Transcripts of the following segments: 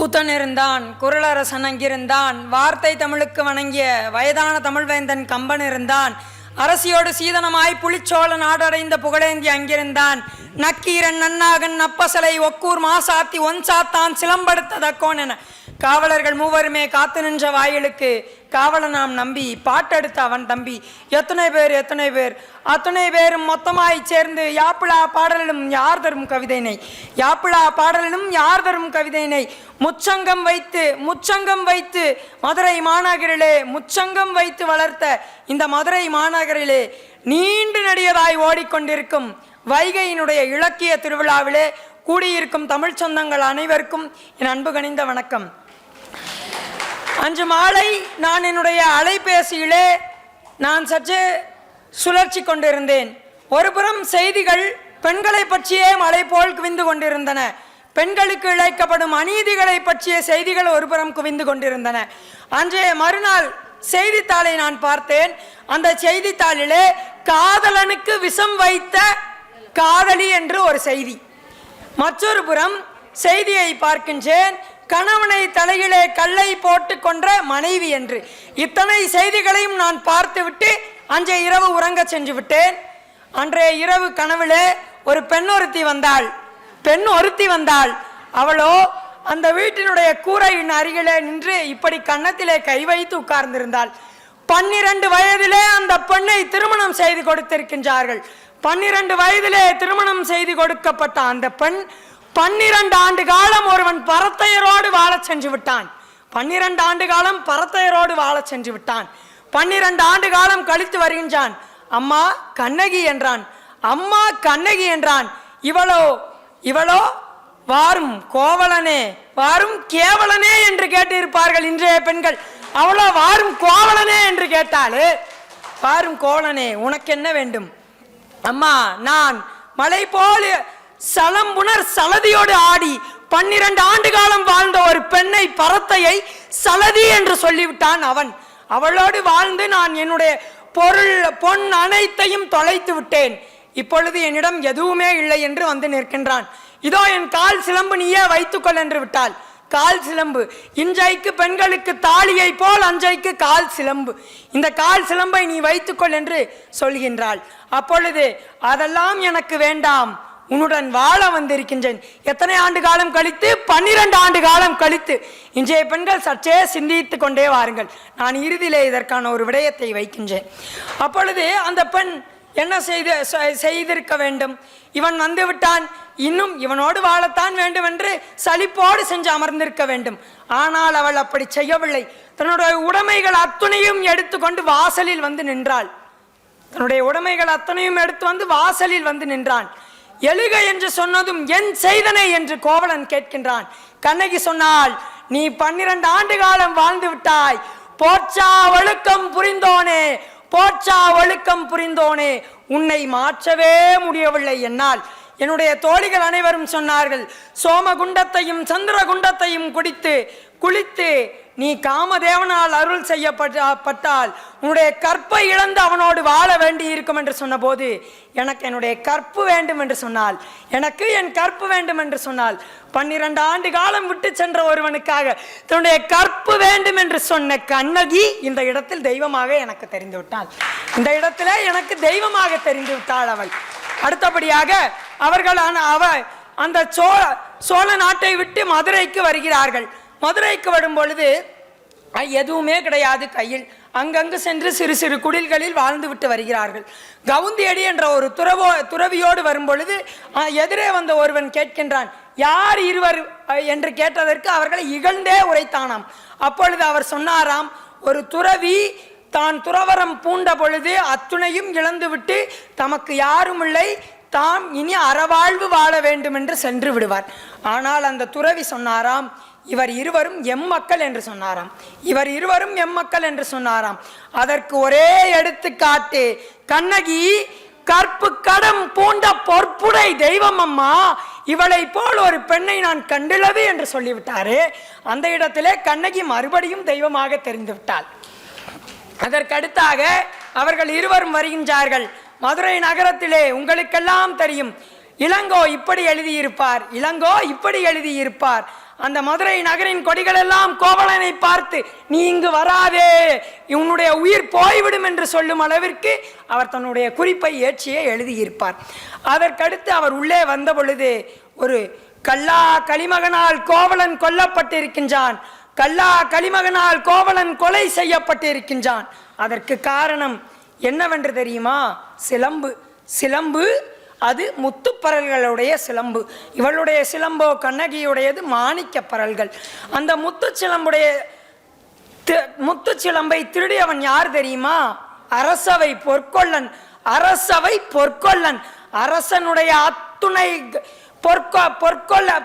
கூத்தன் இருந்தான், குரலரசன் அங்கிருந்தான், வார்த்தை தமிழுக்கு வணங்கிய வயதான தமிழ்வேந்தன் கம்பன் இருந்தான், அரசியோடு சீதனமாய் புலிச்சோழ நாடடைந்த புகழேந்தி அங்கிருந்தான், நக்கீரன் நன்னாகன் நப்பசலை ஒக்கூர் மாசாத்தி ஒன் சாத்தான் சிலம்படுத்த தக்கோன் என காவலர்கள் மூவருமே காத்து நின்ற வாயிலுக்கு காவலனாம் நம்பி பாட்டெடுத்த அவன் தம்பி. எத்தனை பேர் அத்தனை பேரும் மொத்தமாய் சேர்ந்து யாப்பிழா பாடலிலும் யார் தரும் கவிதைனை, யாப்பிழா பாடலிலும் யார் தரும் கவிதைனை முச்சங்கம் வைத்து மதுரை மாநகரிலே முச்சங்கம் வைத்து வளர்த்த இந்த மதுரை மாநகரிலே நீண்டு நெடியதாய் ஓடிக்கொண்டிருக்கும் வைகையினுடைய இலக்கிய திருவிழாவிலே கூடியிருக்கும் தமிழ் சொந்தங்கள் அனைவருக்கும் என் அன்பு கனிந்த வணக்கம். அன்று மாலை நான் என்னுடைய அலைபேசியிலே நான் சற்று சுழற்சி கொண்டிருந்தேன். ஒருபுறம் செய்திகள் பெண்களை பற்றியே மலை போல் குவிந்து கொண்டிருந்தன. பெண்களுக்கு இழைக்கப்படும் அநீதிகளை பற்றிய செய்திகள் ஒருபுறம் குவிந்து கொண்டிருந்தன. அன்றைய மறுநாள் செய்தித்தாளை நான் பார்த்தேன். அந்த செய்தித்தாளிலே காதலனுக்கு விஷம் வைத்த காதலி என்று ஒரு செய்தி. மற்றொரு புறம் செய்தியை பார்க்கின்றேன், கணவனை தலையிலே கல்லை போட்டு கொன்ற மனைவி என்று. இத்தனை செய்திகளையும் நான் பார்த்துவிட்டு அன்றைய இரவு உறங்க சென்று விட்டேன். அன்றைய இரவு கனவிலே ஒரு பெண் ஒருத்தி வந்தாள். அவளோ அந்த வீட்டினுடைய கூரையின் அருகிலே நின்று இப்படி கன்னத்திலே கை வைத்து உட்கார்ந்திருந்தாள். 12 வயதிலே அந்த பெண்ணை திருமணம் செய்து கொடுத்திருக்கின்றார்கள். 12 வயதிலே திருமணம் செய்து கொடுக்கப்பட்ட அந்த பெண் 12 ஆண்டு காலம் ஒருவன் பரத்தையரோடு வாழச் சென்று விட்டான். 12 ஆண்டு காலம் பரத்தையரோடு வாழச் சென்று விட்டான். 12 ஆண்டு காலம் கழித்து வருகின்றான். அம்மா கண்ணகி என்றான். அம்மா கண்ணகி என்றான். இவளோ வாரும் கோவலனே, வாரும் கேவலனே என்று கேட்டிருப்பார்கள் இன்றைய பெண்கள். அவளோ வாரும் கோவலனே என்று கேட்டாலே, வாரும் கோவலனே உனக்கு என்ன வேண்டும்? அம்மா நான் மலை போல சலம்புணர் சலதியோடு ஆடி 12 ஆண்டு காலம் வாழ்ந்த ஒரு பெண்ணை பரத்தையை சலதி என்று சொல்லிவிட்டான் அவன். அவளோடு வாழ்ந்து நான் என்னுடைய பொன் அனைத்தையும் தொலைத்து விட்டேன். இப்பொழுது என்னிடம் எதுவுமே இல்லை என்று வந்து நிற்கின்றான். இதோ என் கால் சிலம்பு நீயே வைத்துக்கொள் என்று விட்டாள். கால் சிலம்பு இன்றைக்கு பெண்களுக்கு தாலியை போல் அன்றைக்கு கால் சிலம்பு. இந்த கால் சிலம்பை நீ வைத்துக்கொள் என்று சொல்கின்றாள். அப்பொழுது அதெல்லாம் எனக்கு வேண்டாம், உன்னுடன் வாழ வந்திருக்கின்றேன். எத்தனை ஆண்டு காலம் கழித்து? 12 ஆண்டு காலம் கழித்து. இன்றைய பெண்கள் சற்றே சிந்தித்து கொண்டே வாருங்கள். நான் இறுதியிலே இதற்கான ஒரு விடயத்தை வைக்கின்றேன். அப்பொழுது அந்த பெண் என்ன செய்திருக்க வேண்டும்? இவன் வந்து விட்டான், இன்னும் இவனோடு வாழத்தான் வேண்டும் என்று சலிப்போடு சென்று அமர்ந்திருக்க வேண்டும். ஆனால் அவள் அப்படி செய்யவில்லை. தன்னுடைய உடைமைகள் அத்தனையும் எடுத்துக்கொண்டு வாசலில் வந்து நின்றாள். தன்னுடைய உடைமைகள் அத்தனையும் எடுத்து வந்து வாசலில் வந்து நின்றான். எழுக என்று சொன்னதும் என் செய்தனை என்று கோவலன் கேட்கின்றான். கண்ணகி சொன்னாள், நீ 12 ஆண்டு காலம் வாழ்ந்து விட்டாய். போற்றா ஒழுக்கம் புரிந்தோனே, போற்றா ஒழுக்கம் புரிந்தோனே, உன்னை மாற்றவே முடியவில்லை என்னால். என்னுடைய தோழிகள் அனைவரும் சொன்னார்கள், சோமகுண்டத்தையும் சந்திரகுண்டத்தையும் குளித்து நீ காமதேவனால் அருள் செய்யப்பட்டால் உன்னுடைய கற்பை இழந்து அவனோடு வாழ வேண்டி இருக்கும் என்று சொன்னபோது எனக்கு என்னுடைய கற்பு வேண்டும் என்று சொன்னால், எனக்கு என் கற்பு வேண்டும் என்று சொன்னால், 12 ஆண்டு காலம் விட்டு சென்ற ஒருவனுக்காக தன்னுடைய கற்பு வேண்டும் என்று சொன்ன கண்ணகி இந்த இடத்தில் தெய்வமாக எனக்கு தெரிந்து விட்டாள். இந்த இடத்திலே எனக்கு தெய்வமாக தெரிந்து விட்டாள் அவள். அடுத்தபடியாக அவர்கள் அந்த சோழ நாட்டை விட்டு மதுரைக்கு வருகிறார்கள். மதுரைக்கு வரும் பொழுது எதுவுமே கிடையாது கையில். அங்கங்கு சென்று சிறு சிறு குடில்களில் வாழ்ந்து விட்டு வருகிறார்கள். கவுந்தியடி என்ற ஒரு துறவியோடு வரும் பொழுது எதிரே வந்த ஒருவன் கேட்கின்றான், யார் இருவர் என்று கேட்டதற்கு அவர்களை இகழ்ந்தே உரைத்தானாம். அப்பொழுது அவர் சொன்னாராம், ஒரு துறவி தான் துறவரம் பூண்ட பொழுது அத்துணையும் இழந்துவிட்டு தமக்கு யாரும் இல்லை, தாம் இனி அறவாழ்வு வாழ வேண்டும் என்று சென்று விடுவார். ஆனால் அந்த துறவி சொன்னாராம், இவர் இருவரும் எம்மக்கள் என்று சொன்னாராம். இவர் இருவரும் எம்மக்கள் என்று சொன்னாராம். அதற்கு ஒரே எடுத்துக்காட்டு, கண்ணகி கற்பு கடம் பூண்ட பொற்புடை தெய்வம் அம்மா, இவளை போல் ஒரு பெண்ணை நான் கண்டுள்ளது என்று சொல்லிவிட்டாரு. அந்த இடத்திலே கண்ணகி மறுபடியும் தெய்வமாக தெரிந்து விட்டாள். அதற்கடுத்தாக அவர்கள் இருவரும் வருகின்றார்கள். மதுரை நகரத்திலே உங்களுக்கெல்லாம் தெரியும், இளங்கோ இப்படி எழுதியிருப்பார், இளங்கோ இப்படி எழுதியிருப்பார். அந்த மதுரை நகரின் கொடிகள் எல்லாம் கோவலனை பார்த்து நீ இங்கு வராதே, உன்னுடைய உயிர் போய்விடும் என்று சொல்லும் அளவிற்கு அவர் தன்னுடைய குறிப்பை ஏற்றியே எழுதியிருப்பார். அதற்கடுத்து அவர் உள்ளே வந்த பொழுது ஒரு கல்லா களிமகனால் கோவலன் கொல்லப்பட்டிருக்கின்றான், கல்லா களிமகனால் கோவலன் கொலை செய்யப்பட்டிருக்கின்றான். அதற்கு காரணம் என்னவென்று தெரியுமா? சிலம்பு. சிலம்பு அது முத்துப்பரல்களுடைய சிலம்பு. இவளுடைய சிலம்போ கண்ணகியுடையது மாணிக்க பரல்கள். அந்த முத்து சிலம்பை திருடியவன் யார் தெரியுமா? அரசவை பொற்கொள்ளன். அரசவை பொற்கொள்ளன். அரசனுடைய அத்துணை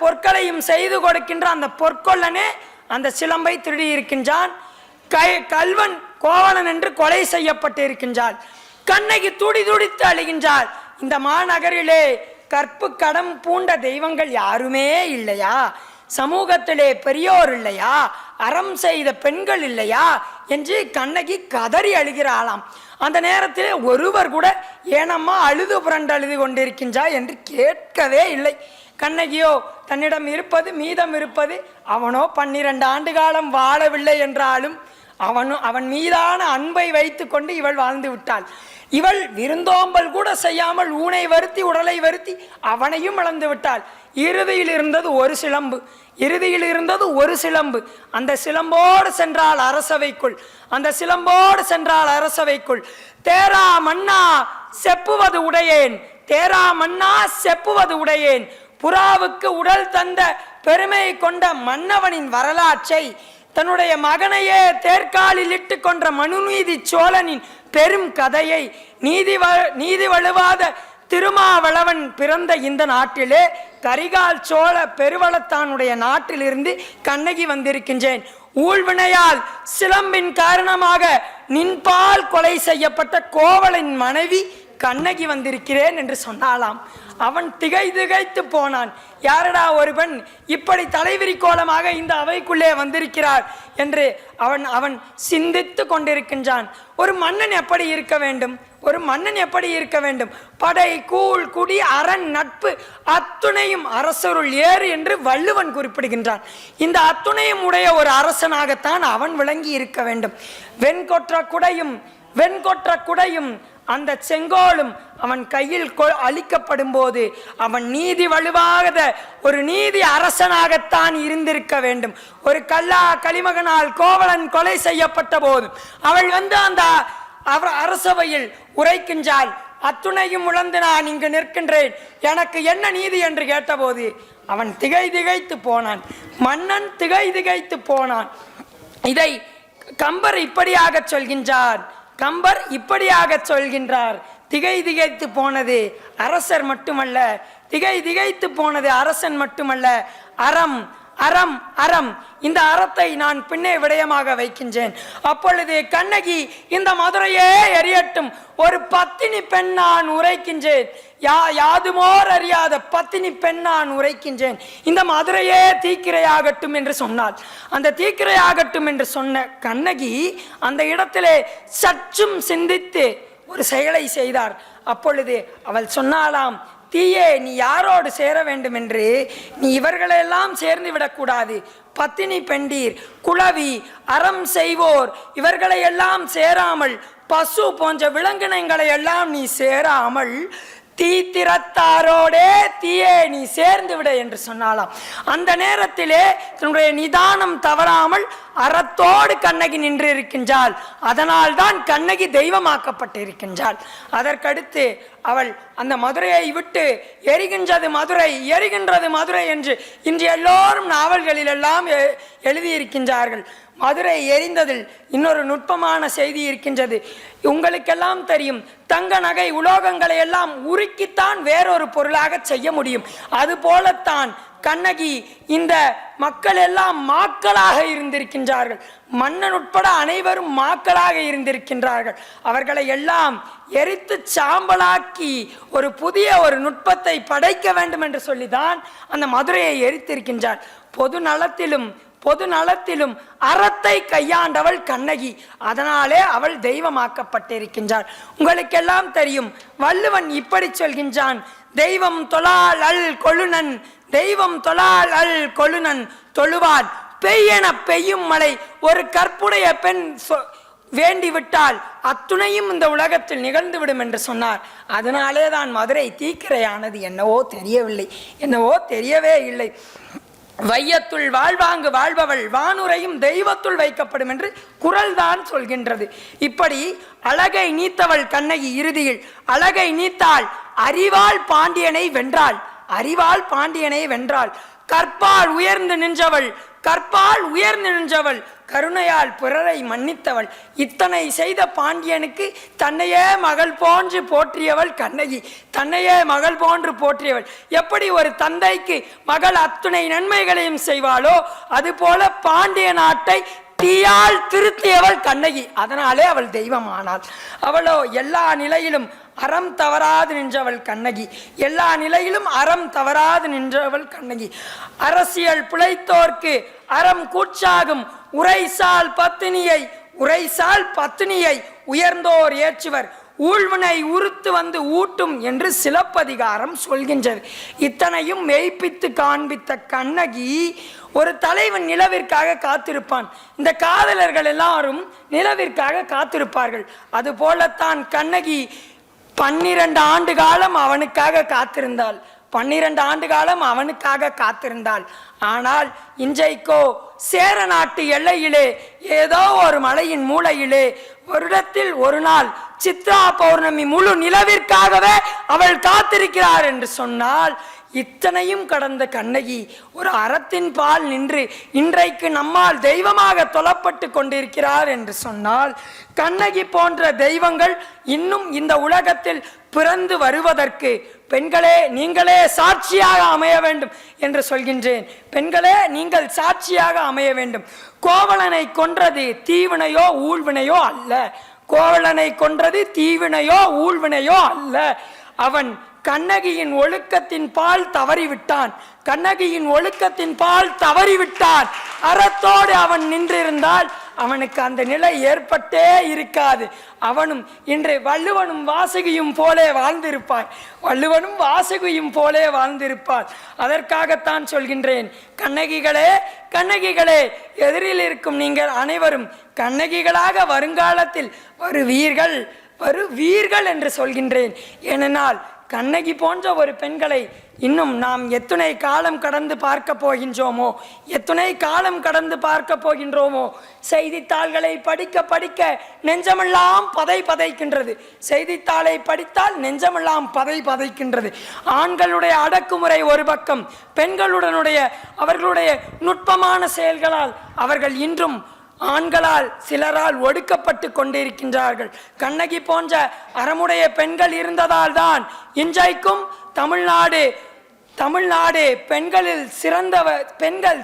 பொற்களையும் செய்து கொடுக்கின்ற அந்த பொற்கொள்ளனே அந்த சிலம்பை திருடி இருக்கின்றான். கல்வன் கோவலன் என்று கொலை செய்யப்பட்டு இருக்கின்றாள். கண்ணகி துடி துடித்து அழுகின்றாள். இந்த மாநகரிலே கற்பு கடம் பூண்ட தெய்வங்கள் யாருமே இல்லையா? சமூகத்திலே பெரியோர் இல்லையா? அறம் செய்த பெண்கள் இல்லையா என்று கண்ணகி கதறி அழுகிறாளாம். அந்த நேரத்திலே ஒருவர் கூட ஏனம்மா அழுது புரண்டு அழுது கொண்டிருக்கின்றா என்று கேட்கவே இல்லை. கண்ணகியோ தன்னிடம் இருப்பது மீதம் இருப்பது, அவனோ 12 ஆண்டு காலம் வாழவில்லை என்றாலும் அவன் மீதான அன்பை வைத்து கொண்டு இவள் வாழ்ந்து விட்டாள். இவள் விருந்தோம்பல் கூட செய்யாமல் ஊனை வருத்தி உடலை வருத்தி அவனையும் இழந்து விட்டாள். இறுதியில் இருந்தது ஒரு சிலம்பு. இறுதியில் இருந்தது ஒரு சிலம்பு. அந்த சிலம்போடு சென்றாள் அரசவைக்குள். அந்த சிலம்போடு சென்றாள் அரசவைக்குள். தேரா மன்னா செப்புவது உடையேன், தேரா மன்னா செப்புவது உடையேன். புறாவுக்கு உடல் தந்த பெருமை கொண்ட மன்னவனின் வரலாற்றை, தன்னுடைய மகனையே தேர்காலில் இட்டு கொன்ற மனுநீதி சோழனின் பெரும் கதையை, நீதி வழுவாத திருமாவளவன் பிறந்த இந்த நாட்டிலே கரிகால் சோழ பெருவளத்தானுடைய நாட்டிலிருந்து கண்ணகி வந்திருக்கின்றேன். ஊழ்வினையால் சிலம்பின் காரணமாக நின்பால் கொலை செய்யப்பட்ட கோவலன் மனைவி கண்ணகி வந்திருக்கிறேன் என்று சொன்னாலாம். அவன் திகைத்து போனான். யாரடா ஒரு பெண் இப்படி தலைவிரி கோலமாக இந்த அவைக்குள்ளே வந்திருக்கிறார் என்று அவன் சிந்தித்து கொண்டிருக்கின்றான். ஒரு மன்னன் எப்படி இருக்க வேண்டும்? ஒரு மன்னன் எப்படி இருக்க வேண்டும்? படை கூழ் குடி அரண் நட்பு அத்துணையும் அரசருள் ஏறு என்று வள்ளுவன் குறிப்பிடுகின்றான். இந்த அத்துணையும் உடைய ஒரு அரசனாகத்தான் அவன் விளங்கி இருக்க வேண்டும். வெண்கொற்ற குடையும் அந்த செங்கோலும் அவன் கையில் அளிக்கப்படும் போது அவன் நீதி வலுவாத ஒரு நீதி அரசனாகத்தான் இருந்திருக்க வேண்டும். ஒரு கல்லா களிமகனால் கோவலன் கொலை செய்யப்பட்ட போது அவள் வந்து அந்த அரசவையில் உரைக்கின்றாள். அத்துணையும் உழந்து நான் இங்கு நிற்கின்றேன், எனக்கு என்ன நீதி என்று கேட்டபோது அவன் திகைத்து போனான். மன்னன் திகைத்து போனான். இதை கம்பர் இப்படியாக சொல்கின்றார். கம்பர் இப்படியாக சொல்கின்றார். திகைத்து போனது அரசர் மட்டுமல்ல, திகைத்து போனது அரசன் மட்டுமல்ல, அறம் அறம் அறம். இந்த அறத்தை நான் பின்னே விடயமாக வைக்கின்றேன். அப்பொழுது கண்ணகி இந்த மதுரையே எரியட்டும், ஒரு பத்தினி பெண் நான் உரைக்கின்றேன், யாதுமோர் அறியாத பத்தினி பெண் நான் உரைக்கின்றேன், இந்த மதுரையே தீக்கிரையாகட்டும் என்று சொன்னாள். அந்த தீக்கிரையாகட்டும் என்று சொன்ன கண்ணகி அந்த இடத்திலே சற்றும் சிந்தித்து ஒரு செயலை செய்தார். அப்பொழுது அவள் சொன்னாலாம், தீயே நீ யாரோடு சேர வேண்டும் என்று, நீ இவர்களெல்லாம் சேர்ந்து விடக்கூடாது. பத்தினி பெண்டீர் குளவி அறம் செய்வோர் இவர்களை எல்லாம் சேராமல், பசு போன்ற விலங்கினங்களை எல்லாம் நீ சேராமல் தீத்திரத்தாரோடே தீயே நீ சேர்ந்து விட என்று சொன்னாலாம். அந்த நேரத்திலே தன்னுடைய நிதானம் தவறாமல் அறத்தோடு கண்ணகி நின்று இருக்கின்றாள். அதனால் தான் கண்ணகி தெய்வமாக்கப்பட்டு இருக்கின்றாள். அதற்கடுத்து அவள் அந்த மதுரையை விட்டு எரிகின்றது மதுரை என்று இன்று எல்லோரும் நாவல்களில் எல்லாம் எழுதியிருக்கின்றார்கள். மதுரை எரிந்ததில் இன்னொரு நுட்பமான செய்தி இருக்கின்றது. உங்களுக்கெல்லாம் தெரியும், தங்க நகை உலோகங்களை எல்லாம் உருக்கித்தான் வேறொரு பொருளாக செய்ய முடியும். அதுபோலத்தான் கண்ணகி இந்த மக்கள் எல்லாம் மாக்களாக இருந்திருக்கின்றார்கள். மன்னன் உட்பட அனைவரும் மாக்களாக இருந்திருக்கின்றார்கள். அவர்களை எல்லாம் எரித்து சாம்பலாக்கி ஒரு புதிய ஒரு நுட்பத்தை படைக்க வேண்டும் என்று சொல்லிதான் அந்த மதுரையை எரித்திருக்கின்றார். பொது நலத்திலும் அறத்தை கையாண்டவள் கண்ணகி. அதனாலே அவள் தெய்வமாக்கப்பட்டிருக்கின்றாள். உங்களுக்கெல்லாம் தெரியும், வள்ளுவன் இப்படி சொல்கின்றான், தெய்வம் தொழால் அல் கொழுனன், தெய்வம் தொழால் அல் கொழுனன், தொழுவான். பெய்யென பெய்யும் மழை. ஒரு கற்புடைய பெண் வேண்டிவிட்டால் அத்துணையும் இந்த உலகத்தில் நிகழ்ந்துவிடும் என்று சொன்னார். அதனாலே தான் மதுரை தீக்கிரையானது. என்னவோ தெரியவில்லை, என்னவோ தெரியவே இல்லை. வையத்துள் வாழ்வாங்கு வாழ்பவள் வானுரையும் தெய்வத்துள் வைக்கப்படும் என்று குறள் தான் சொல்கின்றது. இப்படி அழகை நீத்தவள் கண்ணகி இறுதியில் அழகை நீத்தாள். அறிவாள் பாண்டியனை வென்றாள். அறிவாள் பாண்டியனை வென்றாள். கற்பால் உயர்ந்து நின்றவள். கற்பால் உயர்ந்து நின்றவள். கருணையால் பிறரை மன்னித்தவள். இத்தனை செய்த பாண்டியனுக்கு தன்னையே மகள் போன்று போற்றியவள் கண்ணகி. தன்னையே மகள் போன்று போற்றியவள். எப்படி ஒரு தந்தைக்கு மகள் அத்துணை நன்மைகளையும் செய்வாளோ அதுபோல பாண்டிய நாட்டை தீயால் திருத்தியவள் கண்ணகி. அதனாலே அவள் தெய்வமானாள். அவளோ எல்லா நிலையிலும் அறம் தவறாது நின்றவள் கண்ணகி. எல்லா நிலையிலும் அறம் தவறாது நின்றவள் கண்ணகி. அரசியல் பிழைத்தோர்க்கு அறம் கூச்சாகும். உரைசால் பத்தினியை உயர்ந்தோர் ஏற்றுவர். ஊழ்வினை உறுத்து வந்து ஊட்டும் என்று சிலப்பதிகாரம் சொல்கின்றது. இத்தனையும் மெய்ப்பித்து காண்பித்த கண்ணகி ஒரு தலைவன் நிலவிற்காக காத்திருப்பான். இந்த காதலர்கள் எல்லாரும் நிலவிற்காக காத்திருப்பார்கள். அதுபோலத்தான் கண்ணகி 12 ஆண்டு காலம் அவனுக்காக காத்திருந்தாள். 12 ஆண்டு காலம் அவனுக்காக காத்திருந்தாள். ஆனால் இன்றைக்கோ சேர நாட்டு எல்லையிலே ஏதோ ஒரு மலையின் மூலையிலே வருடத்தில் ஒரு நாள் சித்ரா பௌர்ணமி முழு நிலவிற்காகவே அவள் காத்திருக்கிறார் என்று சொன்னால், இத்தனையும் கடந்த கண்ணகி ஒரு அறத்தின் பால் நின்று இன்றைக்கு நம்மால் தெய்வமாக தொழப்பட்டு கொண்டிருக்கிறார் என்று சொன்னால், கண்ணகி போன்ற தெய்வங்கள் இன்னும் இந்த உலகத்தில் பிறந்து வருவதற்கு பெண்களே நீங்களே சாட்சியாக அமைய வேண்டும் என்று சொல்கின்றேன். பெண்களே நீங்கள் சாட்சியாக அமைய வேண்டும். கோவலனை கொன்றது தீவினையோ ஊழ்வினையோ அல்ல. கோவலனை கொன்றது தீவினையோ ஊழ்வினையோ அல்ல. அவன் கண்ணகியின் ஒழுக்கத்தின் பால் தவறிவிட்டான். கண்ணகியின் ஒழுக்கத்தின் பால் தவறிவிட்டான். அறத்தோடு அவன் நின்றிருந்தால் அவனுக்கு அந்த நிலை ஏற்பட்டே இருக்காது. அவனும் இன்று வள்ளுவனும் வாசகியும் போலே வாழ்ந்திருப்பான். வள்ளுவனும் வாசகியும் போலே வாழ்ந்திருப்பான். அதற்காகத்தான் சொல்கின்றேன், கண்ணகிகளே கண்ணகிகளே, எதிரில் இருக்கும் நீங்கள் அனைவரும் கண்ணகிகளாக வருங்காலத்தில் வருவீர்கள் என்று சொல்கின்றேன். ஏனென்றால் கண்ணகி போன்ற ஒரு பெண்களை இன்னும் நாம் எத்தனை காலம் கடந்து பார்க்க போகின்றோமோ, எத்தனை காலம் கடந்து பார்க்க போகின்றோமோ. செய்தித்தாள்களை படிக்க படிக்க நெஞ்சமெல்லாம் பதைக்கின்றது. செய்தித்தாளை படித்தால் நெஞ்சமெல்லாம் பதைக்கின்றது. ஆண்களுடைய அடக்குமுறை ஒரு பக்கம், பெண்களுடனுடைய அவர்களுடைய நுட்பமான செயல்களால் அவர்கள் இன்றும் ஆண்களால் சிலரால் ஒடுக்கப்பட்டு கொண்டிருக்கின்றார்கள். கண்ணகி போன்ற அறமுடைய பெண்கள் இருந்ததால் தான் இன்றைக்கும் தமிழ்நாடு பெண்கள்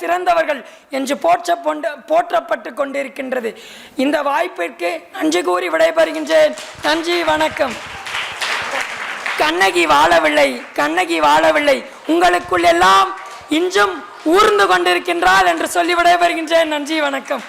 சிறந்தவர்கள் என்று போற்றப்பட்டு கொண்டிருக்கின்றது. இந்த வாய்ப்பிற்கு நன்றி கூறி விடைபெறுகின்றேன். நன்றி, வணக்கம். கண்ணகி வாழவில்லை, உங்களுக்குள் எல்லாம் இன்றும் ஊர்ந்து கொண்டிருக்கின்றாள் என்று சொல்லி விடைபெறுகின்றேன். நன்றி, வணக்கம்.